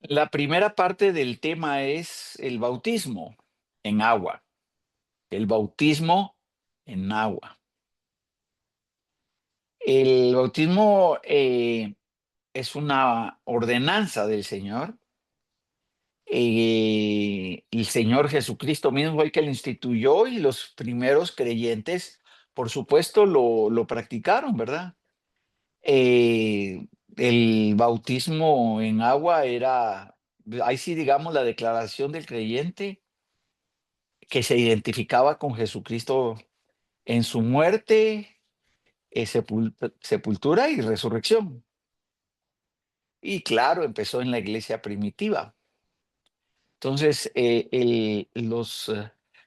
La primera parte del tema es el bautismo en agua. El bautismo en agua. El bautismo es una ordenanza del Señor. El Señor Jesucristo mismo fue el que lo instituyó y los primeros creyentes, por supuesto, lo practicaron, ¿verdad? El bautismo en agua era, ahí sí digamos, la declaración del creyente que se identificaba con Jesucristo en su muerte, sepultura y resurrección. Y claro, empezó en la iglesia primitiva. Entonces,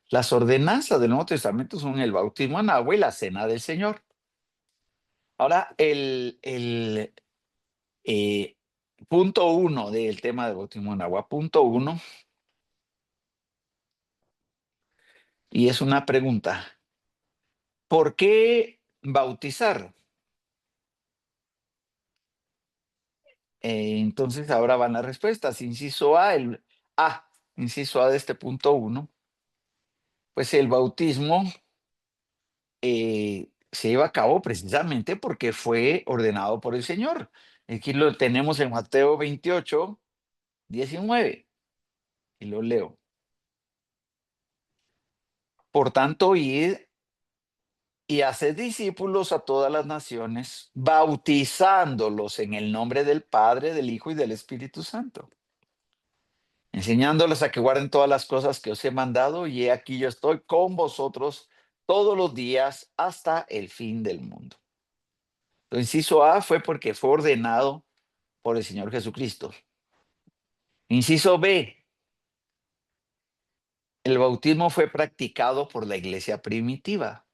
las ordenanzas del Nuevo Testamento son el bautismo en agua y la cena del Señor. Ahora, el eh, punto uno del tema del bautismo en agua, punto uno, y es una pregunta. ¿Por qué bautizar? Entonces, ahora van las respuestas. Inciso A de este punto uno, pues el bautismo se lleva a cabo precisamente porque fue ordenado por el Señor. Aquí lo tenemos en Mateo 28, 19, y lo leo. Por tanto, id y haced discípulos a todas las naciones, bautizándolos en el nombre del Padre, del Hijo y del Espíritu Santo, enseñándoles a que guarden todas las cosas que os he mandado, y he aquí yo estoy con vosotros todos los días hasta el fin del mundo. Lo inciso A fue porque fue ordenado por el Señor Jesucristo. Inciso B, el bautismo fue practicado por la iglesia primitiva.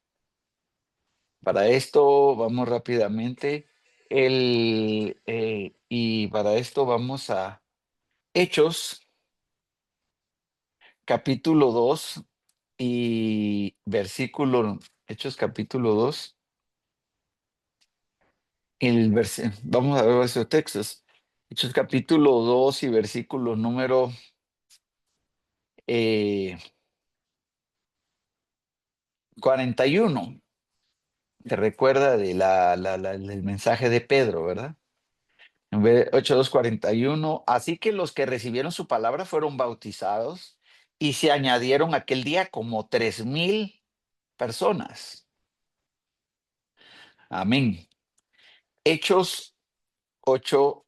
Para esto vamos rápidamente. Y para esto vamos a Hechos, capítulo 2 y versículo, Hechos capítulo 2, vamos a ver esos textos. Hechos capítulo 2 y versículo número eh, 41. Te recuerda de el mensaje de Pedro, ¿verdad? Hechos 2:41. Así que los que recibieron su palabra fueron bautizados y se añadieron aquel día como 3,000 personas. Amén. Hechos 8,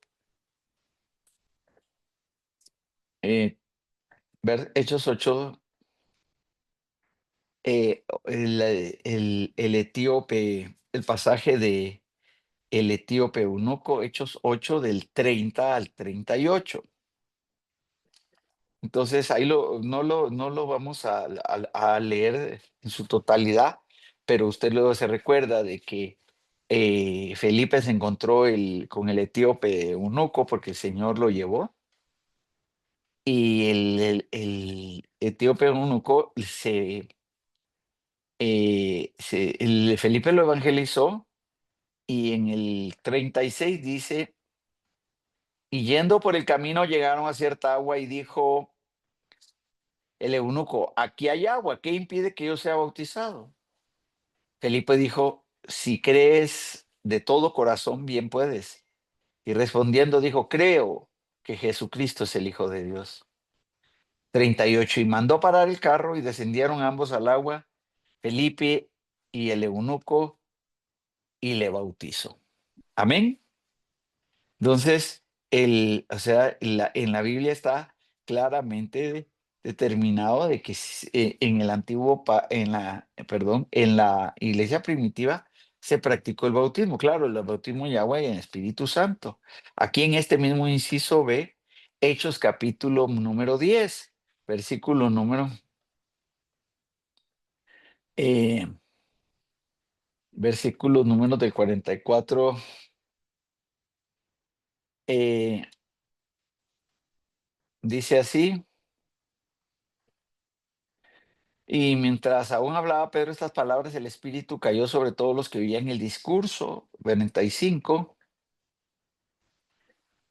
eh, Hechos 8, el etíope, el pasaje de el etíope eunuco, Hechos 8 del 30 al 38. Entonces, ahí no lo vamos a leer en su totalidad, pero usted luego se recuerda de que Felipe se encontró con el etíope eunuco porque el Señor lo llevó, y el etíope eunuco Felipe lo evangelizó, y en el 36 dice, y yendo por el camino llegaron a cierta agua y dijo el eunuco, aquí hay agua, ¿qué impide que yo sea bautizado? Felipe dijo, si crees de todo corazón, bien puedes. Y respondiendo dijo, creo que Jesucristo es el Hijo de Dios. 38, y mandó parar el carro y descendieron ambos al agua, Felipe y el eunuco, y le bautizó. Amén. Entonces, o sea, en la Biblia está claramente determinado de que en el antiguo, perdón, en la iglesia primitiva se practicó el bautismo, claro, el bautismo en agua y en Espíritu Santo. Aquí en este mismo inciso B, Hechos capítulo número 10, versículo número, eh, versículos números del 44, eh, dice así. Y mientras aún hablaba Pedro estas palabras, el Espíritu cayó sobre todos los que oían el discurso. 45.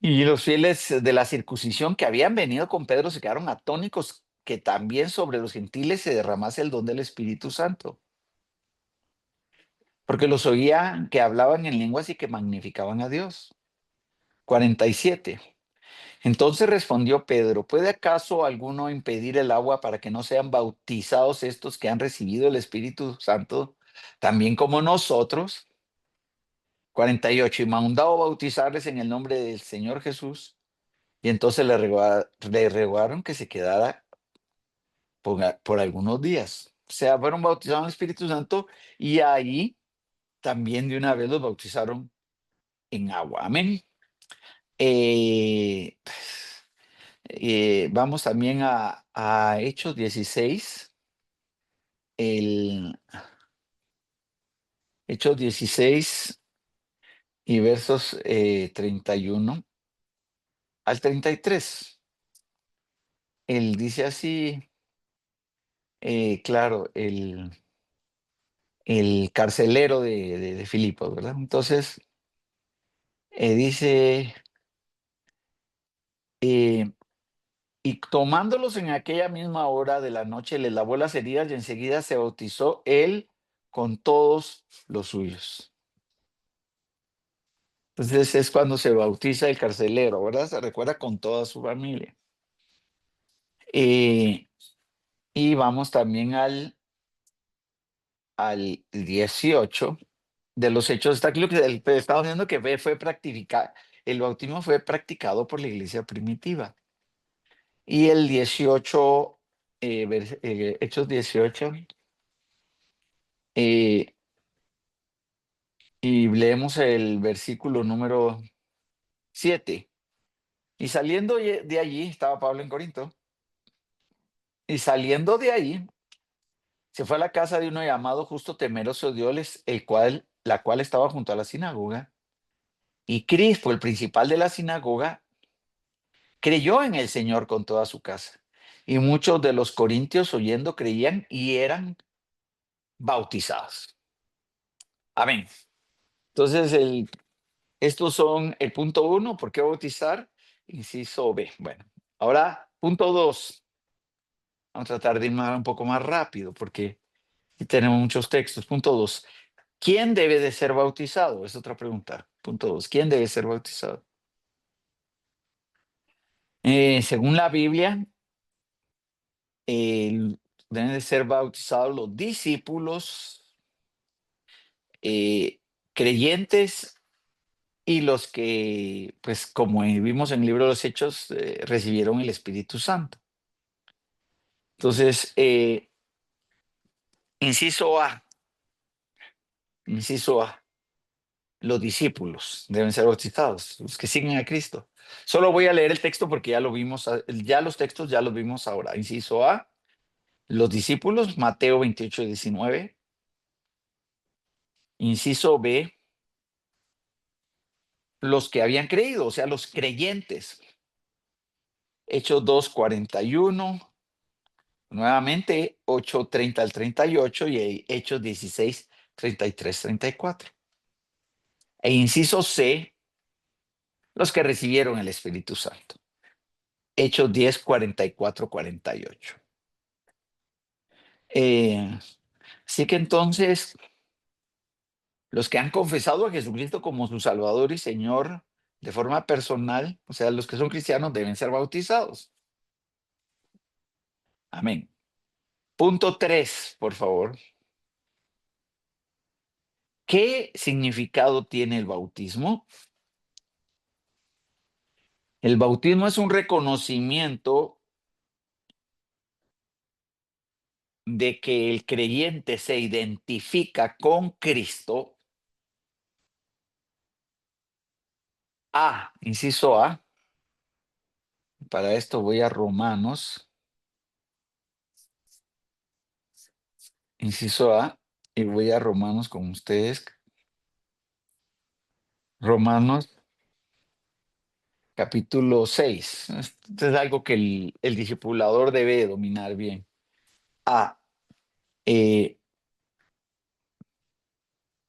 Y los fieles de la circuncisión que habían venido con Pedro se quedaron atónicos que también sobre los gentiles se derramase el don del Espíritu Santo, porque los oían que hablaban en lenguas y que magnificaban a Dios. 47. Entonces respondió Pedro, ¿puede acaso alguno impedir el agua para que no sean bautizados estos que han recibido el Espíritu Santo, también como nosotros? 48. Y mandado bautizarles en el nombre del Señor Jesús. Y entonces le rogaron que se quedara por algunos días. O sea, fueron bautizados en el Espíritu Santo y ahí también de una vez los bautizaron en agua. Amén. Eh, vamos también a Hechos 16. El Hechos 16 y versos 31 al 33. Él dice así, claro, el carcelero de Filipos, ¿verdad? Entonces, dice, eh, y tomándolos en aquella misma hora de la noche, les lavó las heridas y enseguida se bautizó él con todos los suyos. Entonces es cuando se bautiza el carcelero, ¿verdad? Se recuerda con toda su familia. Eh, y vamos también al 18 de los Hechos. Está aquí lo que estaba viendo que fue practicado, el bautismo fue practicado por la iglesia primitiva. Y el 18, Hechos 18, eh, y leemos el versículo número 7. Y saliendo de allí, estaba Pablo en Corinto, y saliendo de ahí, se fue a la casa de uno llamado Justo Temeroso de Dios, la cual estaba junto a la sinagoga. Y Crispo, el principal de la sinagoga, creyó en el Señor con toda su casa. Y muchos de los corintios oyendo creían y eran bautizados. Amén. Entonces, estos son el punto 1, ¿por qué bautizar? Inciso B. Bueno, ahora punto 2. Vamos a tratar de ir un poco más rápido porque tenemos muchos textos. Punto 2. ¿Quién debe de ser bautizado? Es otra pregunta. Punto 2. ¿Quién debe ser bautizado? Según la Biblia, deben de ser bautizados los discípulos, eh, creyentes y los que, pues como vimos en el libro de los Hechos, recibieron el Espíritu Santo. Entonces, inciso A, inciso A, los discípulos deben ser bautizados, los que siguen a Cristo. Solo voy a leer el texto porque ya lo vimos, ya los textos ya los vimos ahora. Inciso A, los discípulos, Mateo 28:19. Inciso B, los que habían creído, o sea, los creyentes. Hechos 2:41, nuevamente 8:30 al 38 y Hechos 16:33-34. E inciso C, los que recibieron el Espíritu Santo. Hechos 10:44-48. Así que entonces, los que han confesado a Jesucristo como su Salvador y Señor de forma personal, o sea, los que son cristianos deben ser bautizados. Amén. Punto 3, por favor. ¿Qué significado tiene el bautismo? El bautismo es un reconocimiento de que el creyente se identifica con Cristo. Inciso A. Para esto voy a Romanos, inciso A, y voy a Romanos con ustedes. Romanos capítulo 6. Esto es algo que el discipulador debe dominar bien. Eh,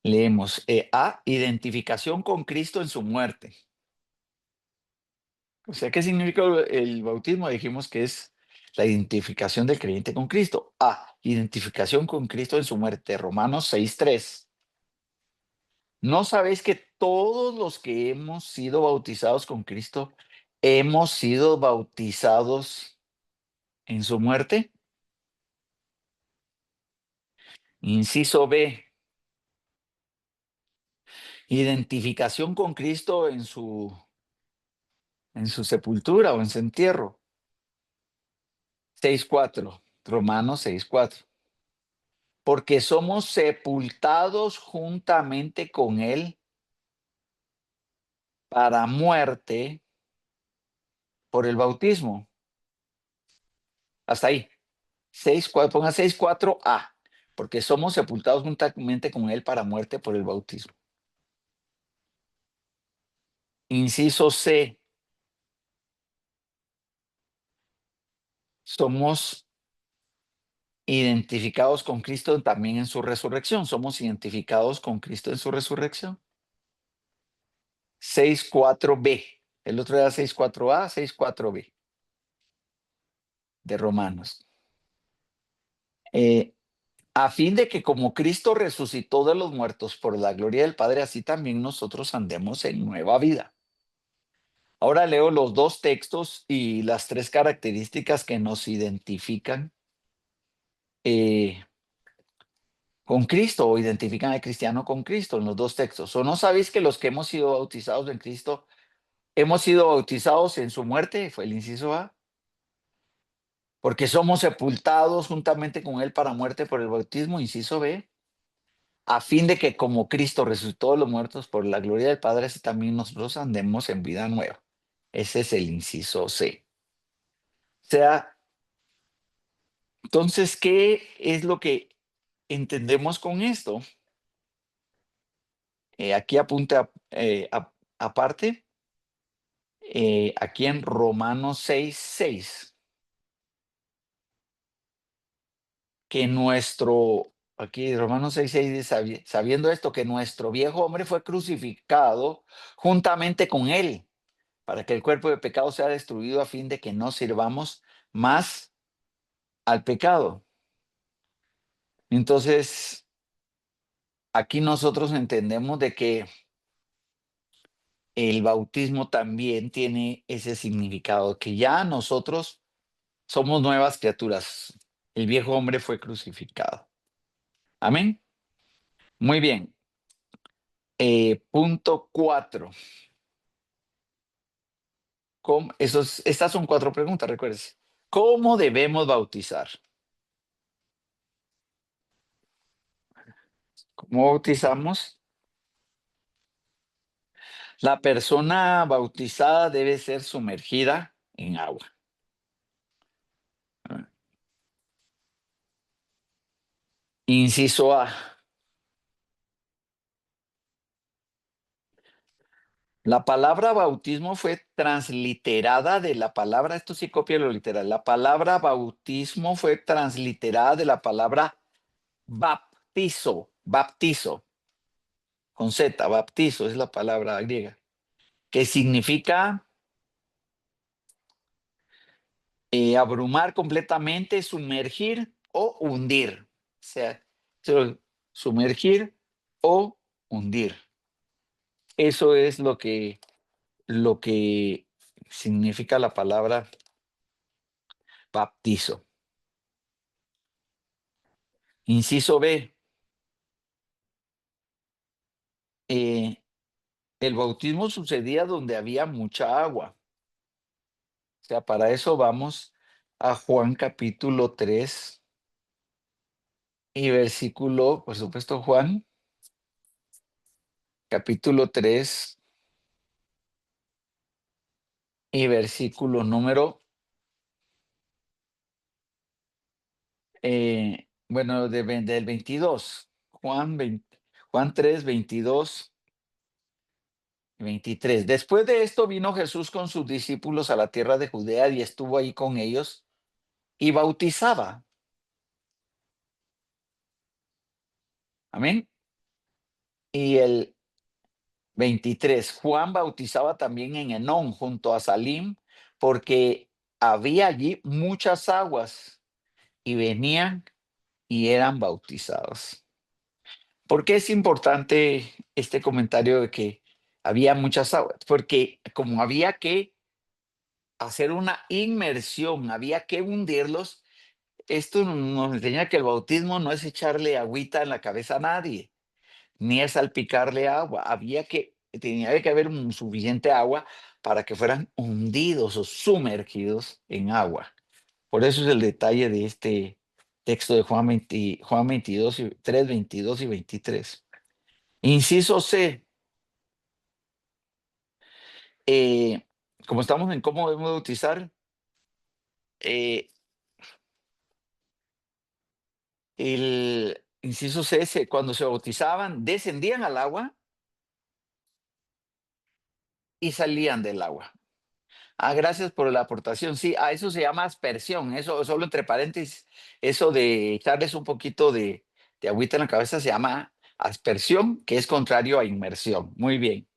Leemos A, identificación con Cristo en su muerte. O sea, ¿qué significa el bautismo? Dijimos que es la identificación del creyente con Cristo. Identificación con Cristo en su muerte. Romanos 6:3. ¿No sabéis que todos los que hemos sido bautizados con Cristo hemos sido bautizados en su muerte? Inciso B. Identificación con Cristo en su sepultura o en su entierro. 6:4. Romanos 6:4. Porque somos sepultados juntamente con Él para muerte por el bautismo. Hasta ahí. 6:4, ponga 6:4a. Porque somos sepultados juntamente con Él para muerte por el bautismo. Inciso C. Somos identificados con Cristo también en su resurrección. Somos identificados con Cristo en su resurrección. 6:4b. El otro era 6:4a, 6:4b de Romanos. A fin de que como Cristo resucitó de los muertos por la gloria del Padre, así también nosotros andemos en nueva vida. Ahora leo los dos textos y las tres características que nos identifican eh, con Cristo o identifican al cristiano con Cristo en los dos textos. ¿O no sabéis que los que hemos sido bautizados en Cristo hemos sido bautizados en su muerte? Fue el inciso A. Porque somos sepultados juntamente con Él para muerte por el bautismo, inciso B. A fin de que como Cristo resucitó de los muertos por la gloria del Padre, así también nosotros andemos en vida nueva. Ese es el inciso C. O sea, entonces, ¿qué es lo que entendemos con esto? Aquí apunta aparte, aquí en Romanos 6:6, que aquí Romanos 6:6 dice, sabiendo esto, que nuestro viejo hombre fue crucificado juntamente con él, para que el cuerpo de pecado sea destruido a fin de que no sirvamos más al pecado. Entonces, aquí nosotros entendemos de que el bautismo también tiene ese significado, que ya nosotros somos nuevas criaturas. El viejo hombre fue crucificado. Amén. Muy bien. Punto 4. Estas son 4 preguntas, recuérdense. ¿Cómo debemos bautizar? ¿Cómo bautizamos? La persona bautizada debe ser sumergida en agua. Inciso A. La palabra bautismo fue transliterada de la palabra, esto sí copia lo literal, la palabra bautismo fue transliterada de la palabra baptizo, con Z, baptizo es la palabra griega, que significa abrumar completamente, sumergir o hundir. O sea, sumergir o hundir. Eso es lo que significa la palabra baptizo. Inciso B. eh, el bautismo sucedía donde había mucha agua. O sea, para eso vamos a Juan capítulo 3 y versículo, por supuesto, Juan capítulo 3 y versículo número, bueno, del 22. Juan 3, 22 y 23. Después de esto vino Jesús con sus discípulos a la tierra de Judea y estuvo ahí con ellos y bautizaba. Amén. Y 23. Juan bautizaba también en Enón, junto a Salim, porque había allí muchas aguas y venían y eran bautizados. ¿Por qué es importante este comentario de que había muchas aguas? Porque como había que hacer una inmersión, había que hundirlos, esto nos enseña que el bautismo no es echarle agüita en la cabeza a nadie, ni es salpicarle agua. Tenía que haber suficiente agua para que fueran hundidos o sumergidos en agua. Por eso es el detalle de este texto de Juan 22, 3, 22 y 23. Inciso C. eh, Como estamos en cómo debemos de utilizar, eh, el inciso C es cuando se bautizaban, descendían al agua y salían del agua. Ah, gracias por la aportación. Sí, a eso se llama aspersión. Eso, solo entre paréntesis, eso de echarles un poquito de agüita en la cabeza se llama aspersión, que es contrario a inmersión. Muy bien,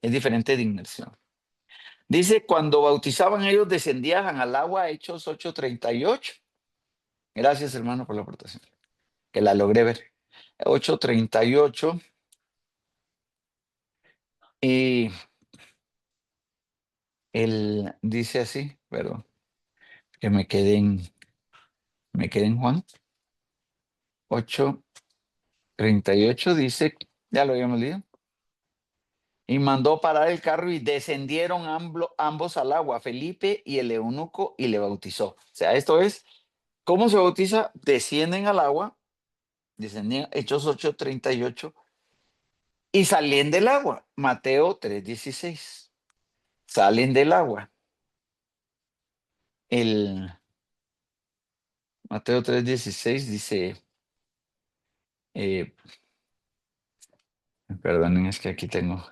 es diferente de inmersión. Dice, cuando bautizaban ellos descendían al agua, Hechos 8:38. Gracias, hermano, por la aportación, que la logré ver. 8:38. Y él dice así, perdón, que me quedé en Juan 8:38, dice, ya lo habíamos leído. Y mandó parar el carro y descendieron ambos al agua, Felipe y el eunuco, y le bautizó. O sea, esto es, ¿cómo se bautiza? Descienden al agua, descendían, Hechos 8:38, y salen del agua, Mateo 3:16. Salen del agua. El Mateo 3:16 dice, eh, perdonen, es que aquí tengo,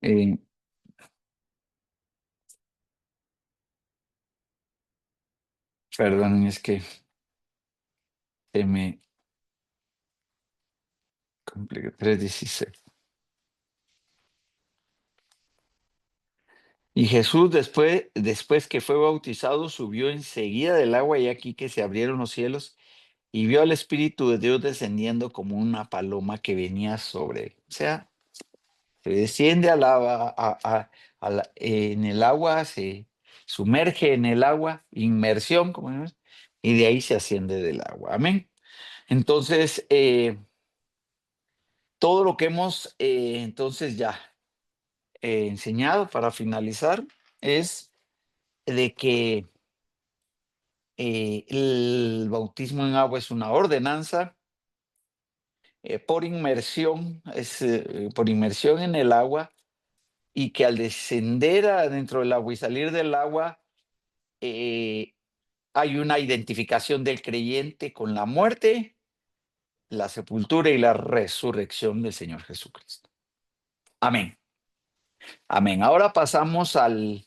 eh, perdonen, es que se me complica, 3:16. Y Jesús, después que fue bautizado, subió enseguida del agua, y aquí que se abrieron los cielos y vio al Espíritu de Dios descendiendo como una paloma que venía sobre él. O sea, se desciende al agua, en el agua, se sumerge en el agua, inmersión, como vemos, y de ahí se asciende del agua. Amén. Entonces, todo lo que hemos entonces ya enseñado para finalizar es de que el bautismo en agua es una ordenanza por inmersión, por inmersión en el agua, y que al descender adentro del agua y salir del agua, eh, hay una identificación del creyente con la muerte, la sepultura y la resurrección del Señor Jesucristo. Amén. Amén. Ahora pasamos al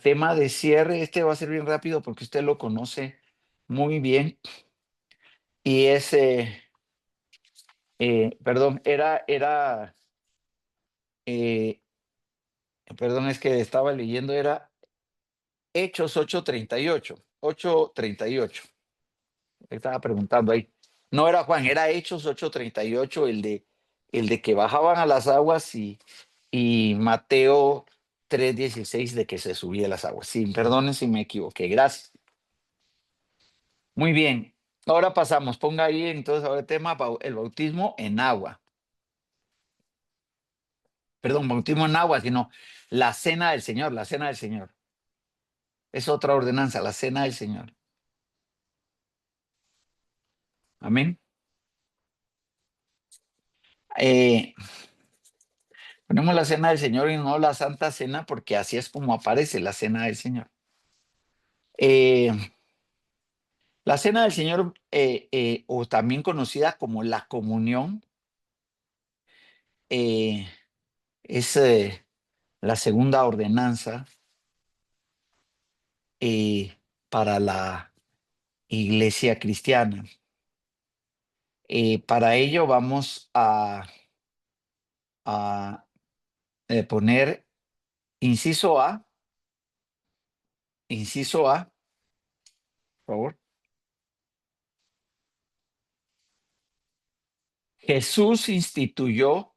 tema de cierre. Este va a ser bien rápido porque usted lo conoce muy bien. Y es, perdón, eh, perdón, es que estaba leyendo, era Hechos 8:38. 8:38. Estaba preguntando ahí. No era Juan, era Hechos 8:38, el de que bajaban a las aguas, y Mateo 3:16 de que se subía a las aguas. Sí, perdonen si me equivoqué. Gracias. Muy bien. Ahora pasamos. Ponga ahí entonces ahora el tema, el bautismo en agua. Perdón, bautismo en agua, sino la cena del Señor, la cena del Señor. Es otra ordenanza, la cena del Señor. Amén. Eh, Ponemos la cena del Señor y no la Santa Cena, porque así es como aparece la cena del Señor. Eh, la cena del Señor, o también conocida como la comunión, eh, es la segunda ordenanza para la iglesia cristiana. Para ello vamos a poner inciso A, por favor. Jesús instituyó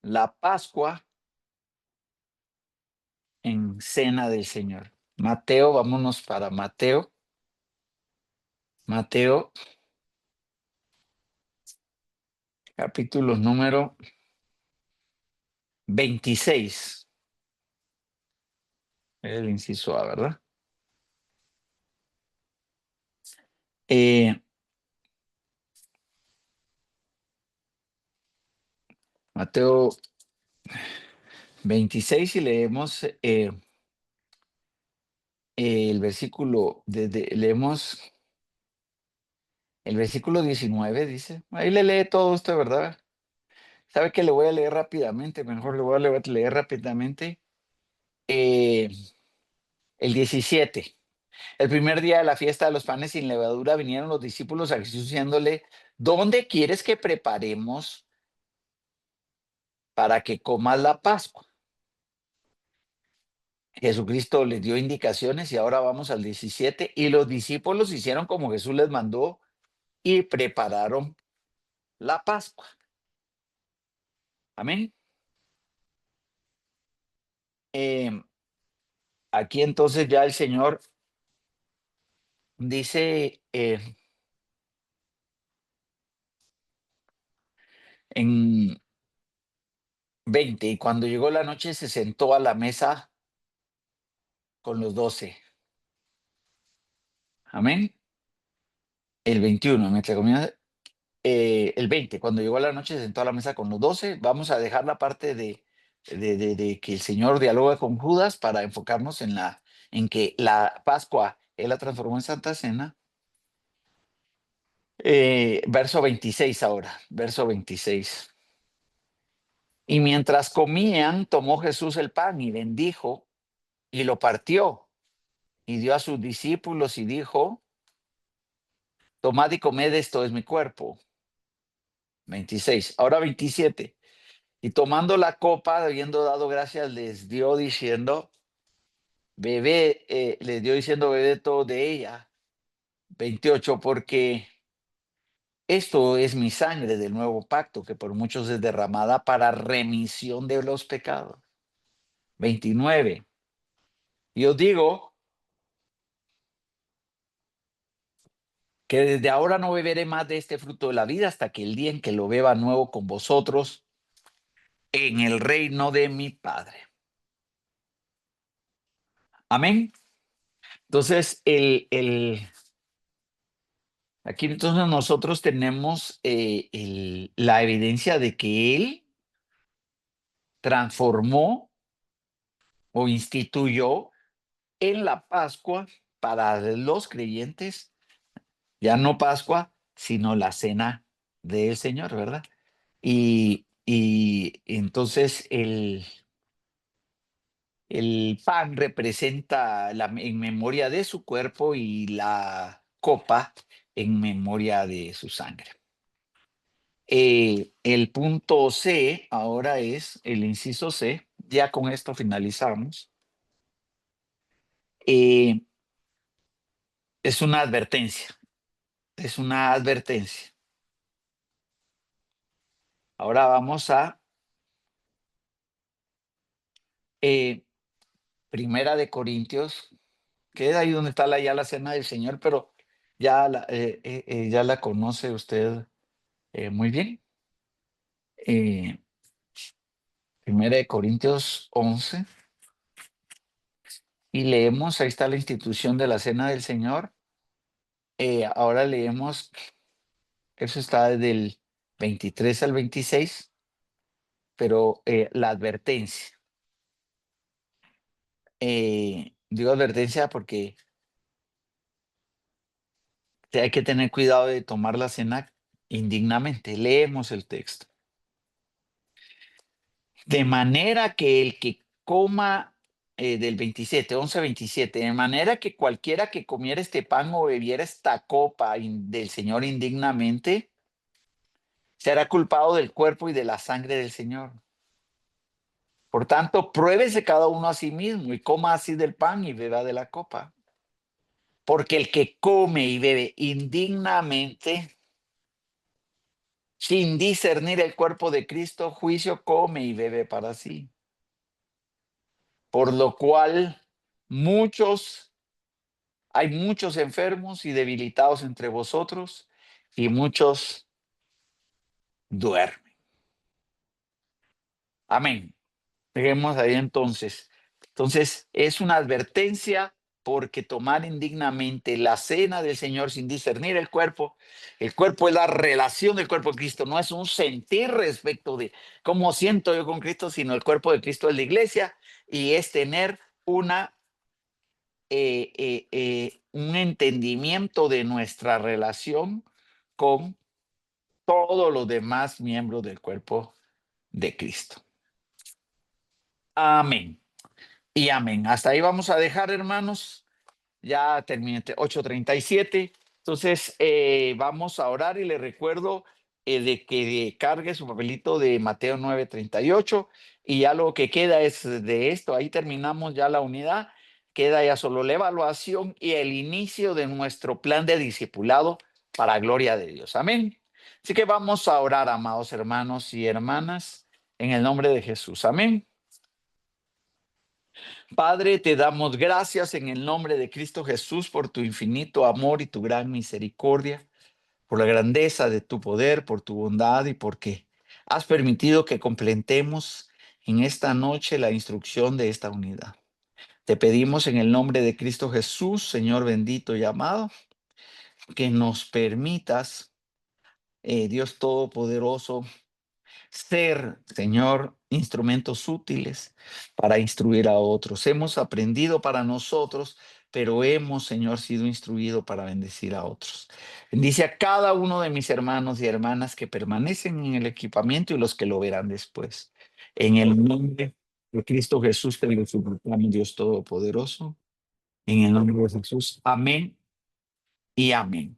la Pascua en Cena del Señor. Mateo, vámonos para Mateo. Mateo, capítulo número 26. El inciso A, ¿verdad? Mateo 26 y leemos el versículo, leemos el versículo 19, dice. Ahí le lee todo usted, ¿verdad? ¿Sabe que le voy a leer rápidamente? Mejor le voy a leer rápidamente. El 17. El primer día de la fiesta de los panes sin levadura vinieron los discípulos a Jesús diciéndole, ¿dónde quieres que preparemos para que comas la Pascua? Jesucristo les dio indicaciones y ahora vamos al 17. Y los discípulos hicieron como Jesús les mandó y prepararon la Pascua. Amén. Aquí entonces ya el Señor dice en 20, y cuando llegó la noche se sentó a la mesa con los 12. Amén. El 21, mientras comía, el 20, cuando llegó la noche se sentó a la mesa con los 12. Vamos a dejar la parte de que el Señor dialoga con Judas para enfocarnos en que la Pascua Él la transformó en Santa Cena. Verso 26 ahora, verso 26. Y mientras comían, tomó Jesús el pan y bendijo y lo partió y dio a sus discípulos y dijo, tomad y comed, esto es mi cuerpo. 26. Ahora 27. Y tomando la copa, habiendo dado gracias, les dio diciendo, bebed todo de ella. 28. Porque esto es mi sangre del nuevo pacto, que por muchos es derramada para remisión de los pecados. 29. Y os digo que desde ahora no beberé más de este fruto de la vida hasta que el día en que lo beba nuevo con vosotros en el reino de mi Padre. Amén. Entonces, aquí entonces nosotros tenemos la evidencia de que Él transformó o instituyó en la Pascua para los creyentes, ya no Pascua, sino la cena del Señor, ¿verdad? Y entonces el pan representa en memoria de su cuerpo y la copa en memoria de su sangre. El punto C ahora es el inciso C. Ya con esto finalizamos. Es una advertencia. Es una advertencia. Ahora vamos a Primera de Corintios, que es ahí donde está ya la cena del Señor, pero ya la conoce usted muy bien. Primera de Corintios 11. Y leemos, ahí está la institución de la cena del Señor. Ahora leemos, eso está del 23 al 26, pero la advertencia. Digo advertencia porque hay que tener cuidado de tomar la cena indignamente. Leemos el texto. De manera que el que coma del 27, 11:27, de manera que cualquiera que comiera este pan o bebiera esta copa del Señor indignamente, será culpado del cuerpo y de la sangre del Señor. Por tanto, pruébese cada uno a sí mismo y coma así del pan y beba de la copa. Porque el que come y bebe indignamente, sin discernir el cuerpo de Cristo, juicio come y bebe para sí. Por lo cual hay muchos enfermos y debilitados entre vosotros, y muchos duermen. Amén. Dejemos ahí entonces. Entonces, es una advertencia porque tomar indignamente la cena del Señor sin discernir el cuerpo es la relación del cuerpo de Cristo, no es un sentir respecto de cómo siento yo con Cristo, sino el cuerpo de Cristo es la iglesia y es tener un entendimiento de nuestra relación con todos los demás miembros del cuerpo de Cristo. Amén. Y amén. Hasta ahí vamos a dejar, hermanos. Ya terminé 8:37. Entonces, vamos a orar y le recuerdo de que cargue su papelito de Mateo 9:38 y ya lo que queda es de esto. Ahí terminamos ya la unidad. Queda ya solo la evaluación y el inicio de nuestro plan de discipulado para gloria de Dios. Amén. Así que vamos a orar, amados hermanos y hermanas, en el nombre de Jesús. Amén. Padre, te damos gracias en el nombre de Cristo Jesús por tu infinito amor y tu gran misericordia, por la grandeza de tu poder, por tu bondad y porque has permitido que completemos en esta noche la instrucción de esta unidad. Te pedimos en el nombre de Cristo Jesús, Señor bendito y amado, que nos permitas, Dios Todopoderoso, ser, Señor, instrumentos útiles para instruir a otros. Hemos aprendido para nosotros, pero hemos, Señor, sido instruidos para bendecir a otros. Bendice a cada uno de mis hermanos y hermanas que permanecen en el equipamiento y los que lo verán después. En el nombre de Cristo Jesús te lo suplicamos, Dios Todopoderoso. En el nombre de Jesús. Amén y amén.